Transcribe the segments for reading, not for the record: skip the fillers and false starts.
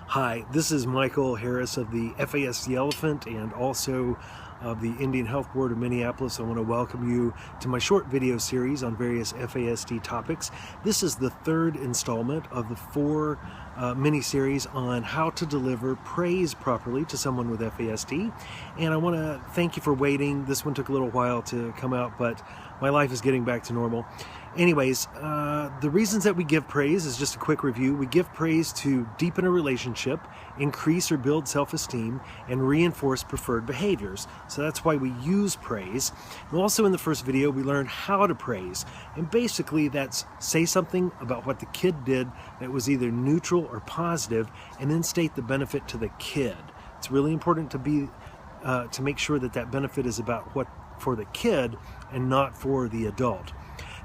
Hi, this is Michael Harris of the FASD Elephant and also of the Indian Health Board of Minneapolis. I want to welcome you to my short video series on various FASD topics. This is the third installment of the four mini-series on how to deliver praise properly to someone with FASD. And I want to thank you for waiting. This one took a little while to come out, but my life is getting back to normal. Anyways, the reasons that we give praise is just a quick review. We give praise to deepen a relationship, increase or build self-esteem, and reinforce preferred behaviors. So that's why we use praise. And also in the first video, we learned how to praise. And basically that's say something about what the kid did that was either neutral or positive, and then state the benefit to the kid. It's really important to make sure that that benefit is about what for the kid and not for the adult.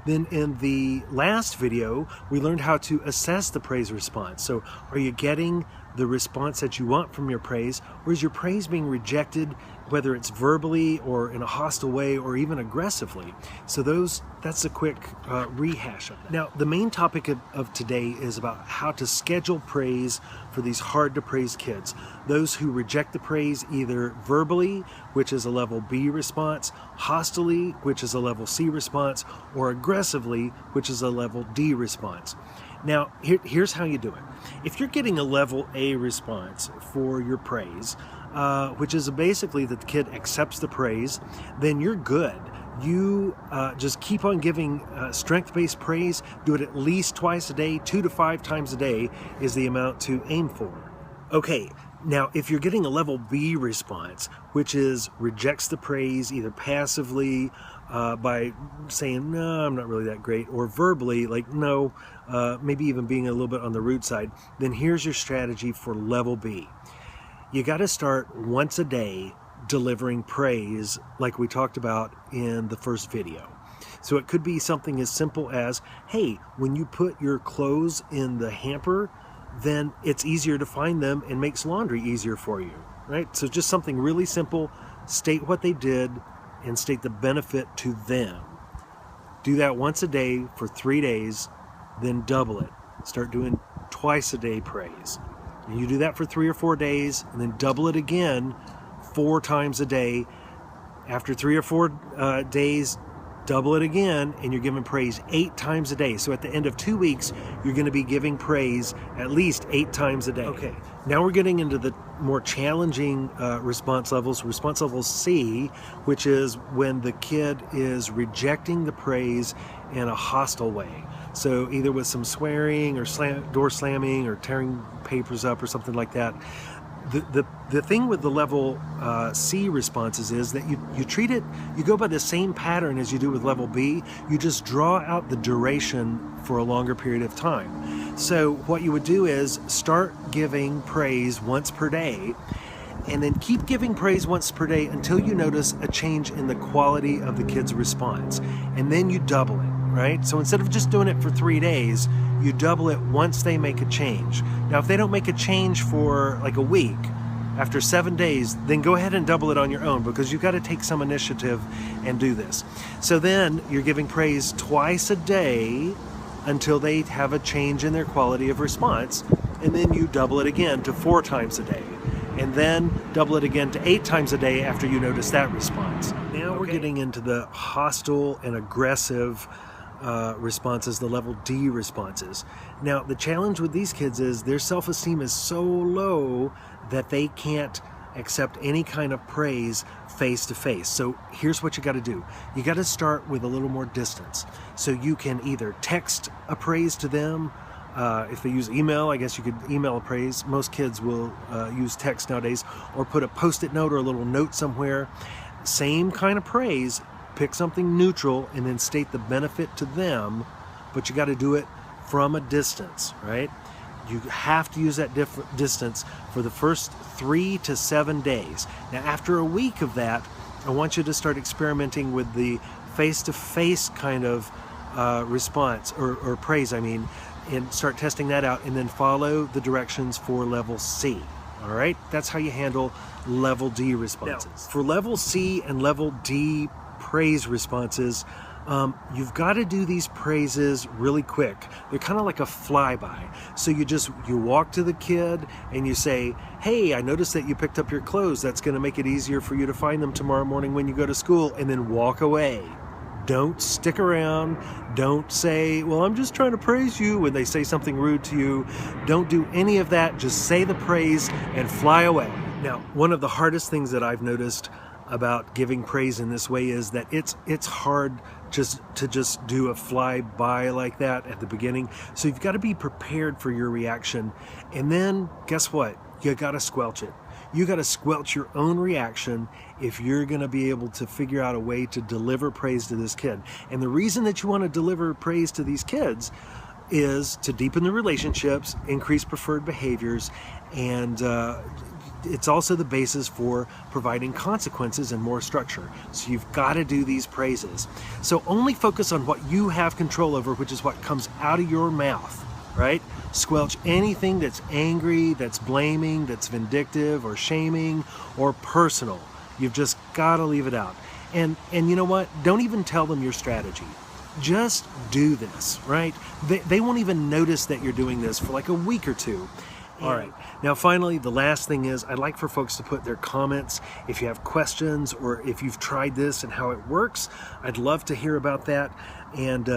Then in the last video, we learned how to assess the praise response. So are you getting the response that you want from your praise, or is your praise being rejected, whether it's verbally or in a hostile way or even aggressively? So that's a quick rehash of that. Now, the main topic of today is about how to schedule praise for these hard to praise kids. Those who reject the praise either verbally, which is a level B response, hostilely, which is a level C response, or aggressively, which is a level D response. Now, here's how you do it. If you're getting a level A response for your praise, which is basically that the kid accepts the praise, then you're good. You just keep on giving strength-based praise. Do it at least twice a day, 2 to 5 times a day is the amount to aim for. Okay, now if you're getting a level B response, which is rejects the praise either passively by saying, no, I'm not really that great, or verbally, like, no, maybe even being a little bit on the rude side, then here's your strategy for level B. You got to start once a day delivering praise like we talked about in the first video. So it could be something as simple as, hey, when you put your clothes in the hamper, then it's easier to find them and makes laundry easier for you, right? So just something really simple, state what they did and state the benefit to them. Do that once a day for 3 days, then double it. Start doing twice a day praise. And you do that for 3 or 4 days, and then double it again 4 times a day. After 3 or 4 days, double it again, and you're giving praise 8 times a day. So at the end of 2 weeks, you're going to be giving praise at least 8 times a day. Okay, now we're getting into the more challenging response levels. Response level C, which is when the kid is rejecting the praise in a hostile way. So either with some swearing or door slamming or tearing papers up or something like that. The thing with the level C responses is that you treat it, you go by the same pattern as you do with level B, you just draw out the duration for a longer period of time. So what you would do is start giving praise once per day, and then keep giving praise once per day until you notice a change in the quality of the kid's response. And then you double it, right? So instead of just doing it for 3 days, you double it once they make a change. Now, if they don't make a change for like a week, after 7 days, then go ahead and double it on your own, because you've got to take some initiative and do this. So then you're giving praise twice a day until they have a change in their quality of response, and then you double it again to 4 times a day, and then double it again to 8 times a day after you notice that response. Now we're getting into the hostile and aggressive responses, the level D responses. Now the challenge with these kids is their self-esteem is so low that they can't accept any kind of praise face to face. So here's what you got to do. You got to start with a little more distance. So you can either text a praise to them. If they use email, I guess you could email a praise. Most kids will use text nowadays, or put a post-it note or a little note somewhere. Same kind of praise. Pick something neutral and then state the benefit to them, but you got to do it from a distance, right? You have to use that distance for the first 3 to 7 days. Now, after a week of that, I want you to start experimenting with the face-to-face kind of response, or praise, I mean, and start testing that out, and then follow the directions for level C. All right? That's how you handle level D responses. Now, for level C and level D praise responses, You've got to do these praises really quick. They're kind of like a flyby. So you walk to the kid and you say, hey, I noticed that you picked up your clothes. That's going to make it easier for you to find them tomorrow morning when you go to school, and then walk away. Don't stick around. Don't say, well, I'm just trying to praise you when they say something rude to you. Don't do any of that. Just say the praise and fly away. Now, one of the hardest things that I've noticed about giving praise in this way is that it's hard to just do a fly-by like that at the beginning. So you've got to be prepared for your reaction. And then guess what? You got to squelch it. You got to squelch your own reaction if you're going to be able to figure out a way to deliver praise to this kid. And the reason that you want to deliver praise to these kids is to deepen the relationships, increase preferred behaviors, and it's also the basis for providing consequences and more structure. So you've got to do these praises. So only focus on what you have control over, which is what comes out of your mouth, right? Squelch anything that's angry, that's blaming, that's vindictive or shaming or personal. You've just got to leave it out. And you know what? Don't even tell them your strategy. Just do this, right? They won't even notice that you're doing this for like a week or two. All right. Now, finally, the last thing is I'd like for folks to put their comments. If you have questions or if you've tried this and how it works, I'd love to hear about that. And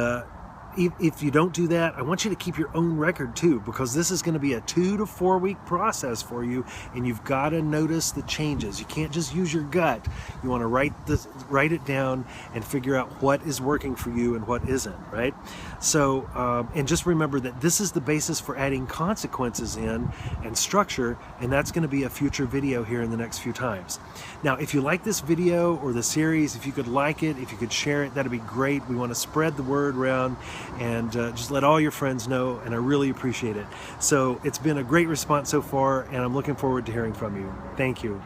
if you don't do that, I want you to keep your own record too, because this is going to be a 2 to 4 week process for you, and you've got to notice the changes. You can't just use your gut. You want to write it down and figure out what is working for you and what isn't, right? So, and just remember that this is the basis for adding consequences in and structure, and that's going to be a future video here in the next few times. Now, if you like this video or the series, if you could like it, if you could share it, that'd be great. We want to spread the word around and just let all your friends know, and I really appreciate it. So it's been a great response so far, and I'm looking forward to hearing from you. Thank you.